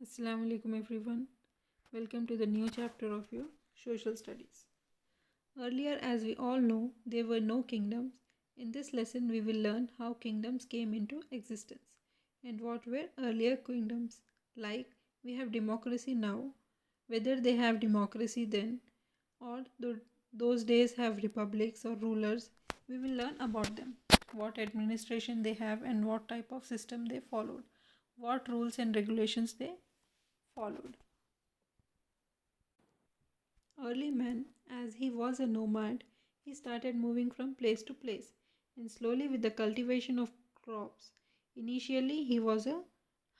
Assalamu alaikum everyone. Welcome to the new chapter of your social studies. Earlier, as we all know, there were no kingdoms. In this lesson, we will learn how kingdoms came into existence and what were earlier kingdoms. Like we have democracy now, whether they have democracy then or those days have republics or rulers, we will learn about them. What administration they have and what type of system they followed, what rules and regulations they followed. Early man, as he was a nomad, he started moving from place to place and slowly with the cultivation of crops. Initially, he was a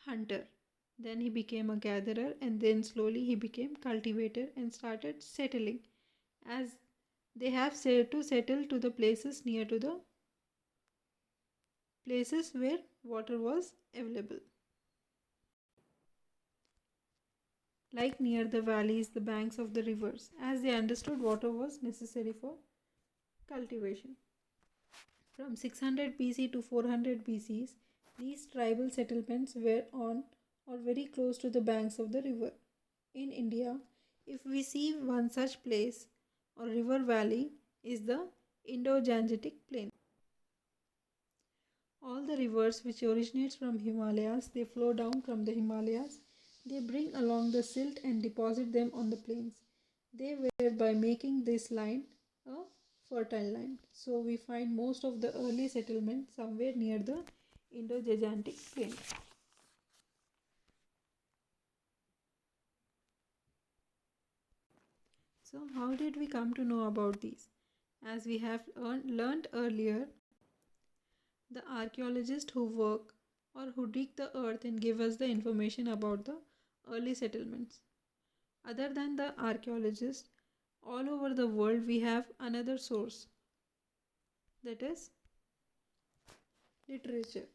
hunter, then he became a gatherer, and then slowly he became cultivator and started settling as they have said to settle to the places near to the places where water was available, like near the valleys, the banks of the rivers, as they understood water was necessary for cultivation. From 600 BC to 400 BC, these tribal settlements were on or very close to the banks of the river. In India, if we see one such place or river valley is the Indo-Gangetic Plain. All the rivers which originates from Himalayas, they flow down from the Himalayas. They bring along the silt and deposit them on the plains. They were by making this line a fertile land. So we find most of the early settlement somewhere near the Indo-Gangetic Plain. So how did we come to know about these? As we have learned earlier, the archaeologists who work or who dig the earth and give us the information about the early settlements. Other than the archaeologists, all over the world we have another source, that is literature,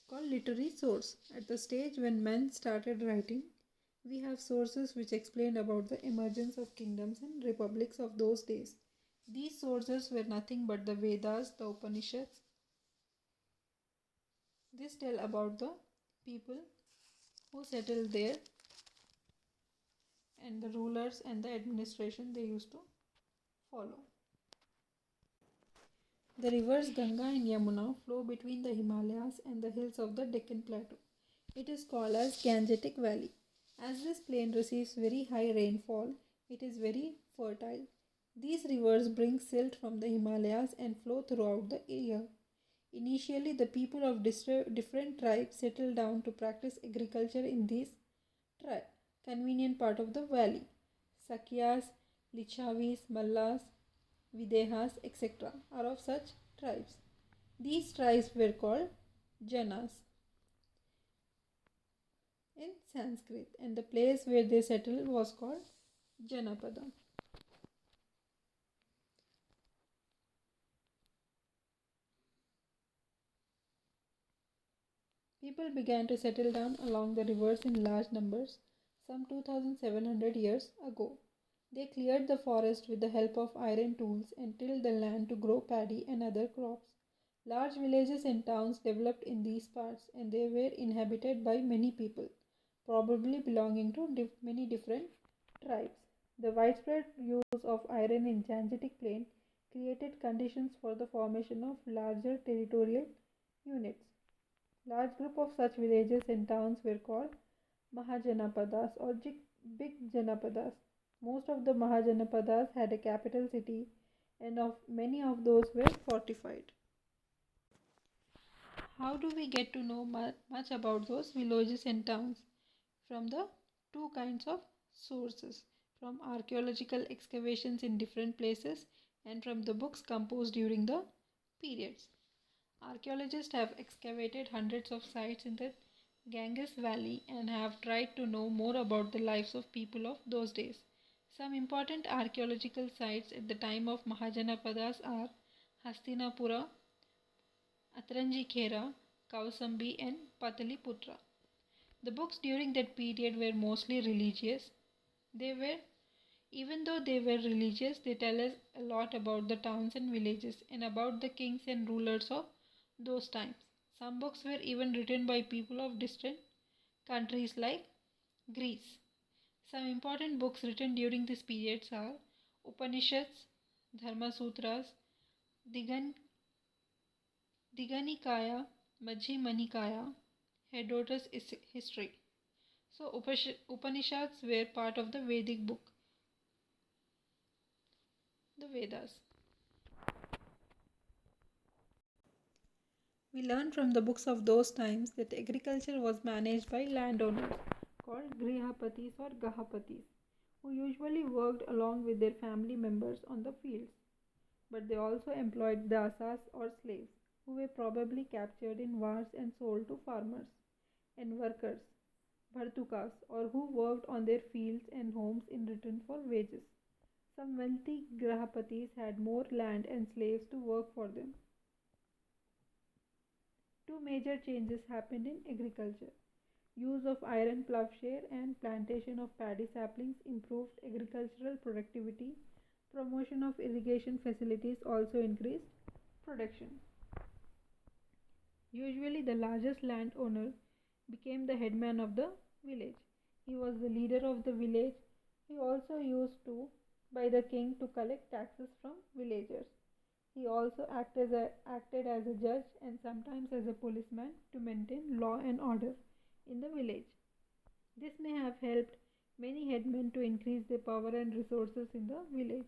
called literary source. At the stage when men started writing, we have sources which explained about the emergence of kingdoms and republics of those days. These sources were nothing but the Vedas, the Upanishads. This tell about the people who settled there and the rulers and the administration they used to follow. The rivers Ganga and Yamuna flow between the Himalayas and the hills of the Deccan Plateau. It is called as Gangetic Valley. As this plain receives very high rainfall, it is very fertile. These rivers bring silt from the Himalayas and flow throughout the year. Initially, the people of different tribes settled down to practice agriculture in these convenient part of the valley. Sakyas, Lichavis, Mallas, Videhas, etc. are of such tribes. These tribes were called Janas in Sanskrit, and the place where they settled was called Janapada. People began to settle down along the rivers in large numbers some 2700 years ago. They cleared the forest with the help of iron tools and tilled the land to grow paddy and other crops. Large villages and towns developed in these parts, and they were inhabited by many people, probably belonging to many different tribes. The widespread use of iron in Gangetic Plain created conditions for the formation of larger territorial units. Large group of such villages and towns were called Mahajanapadas or big Janapadas. Most of the Mahajanapadas had a capital city, and of many of those were fortified. How do we get to know much about those villages and towns? From the two kinds of sources, from archaeological excavations in different places and from the books composed during the periods. Archaeologists have excavated hundreds of sites in the Ganges Valley and have tried to know more about the lives of people of those days. Some important archaeological sites at the time of Mahajanapadas are Hastinapura, Atranjikhera, Kausambi, and Pataliputra. The books during that period were mostly religious. They were, even though they were religious, they tell us a lot about the towns and villages and about the kings and rulers of those times. Some books were even written by people of distant countries like Greece. Some important books written during this period are Upanishads, Dharma Sutras, Digan, Diganikaya, Majjhima Nikaya, Herodotus' history. So Upanishads were part of the Vedic book, the Vedas. We learn from the books of those times that agriculture was managed by landowners called Grihapatis or Gahapatis, who usually worked along with their family members on the fields. But they also employed dasas or slaves, who were probably captured in wars and sold to farmers, and workers, bhartukas, or who worked on their fields and homes in return for wages. Some wealthy Grahapatis had more land and slaves to work for them. Two major changes happened in agriculture. Use of iron plowshare and plantation of paddy saplings improved agricultural productivity. Promotion of irrigation facilities also increased production. Usually, the largest landowner became the headman of the village. He was the leader of the village. He also used to by the king to collect taxes from villagers. He also acted as a judge and sometimes as a policeman to maintain law and order in the village. This may have helped many headmen to increase their power and resources in the village.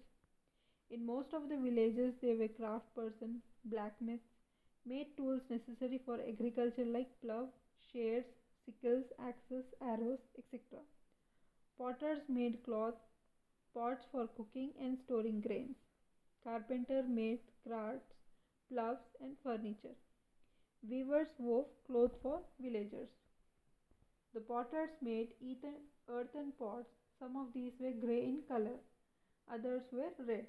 In most of the villages, there were craftspersons, blacksmiths, made tools necessary for agriculture like plough, shears, sickles, axes, arrows, etc. Potters made cloth, pots for cooking and storing grains. Carpenter made carts, ploughs, and furniture. Weavers wove cloth for villagers. The potters made earthen pots. Some of these were grey in color, others were red.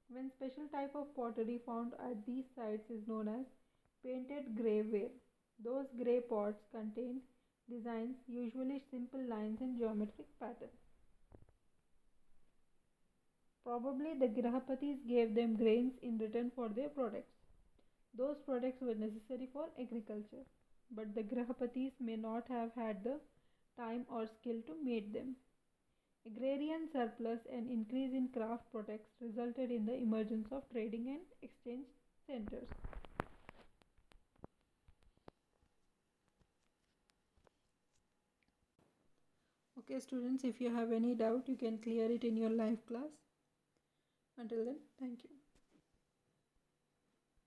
One special type of pottery found at these sites is known as painted grey ware. Those grey pots contained designs, usually simple lines and geometric patterns. Probably the Grahapatis gave them grains in return for their products. Those products were necessary for agriculture, but the Grahapatis may not have had the time or skill to make them. Agrarian surplus and increase in craft products resulted in the emergence of trading and exchange centers. Okay, students, if you have any doubt, you can clear it in your live class. Until then, thank you.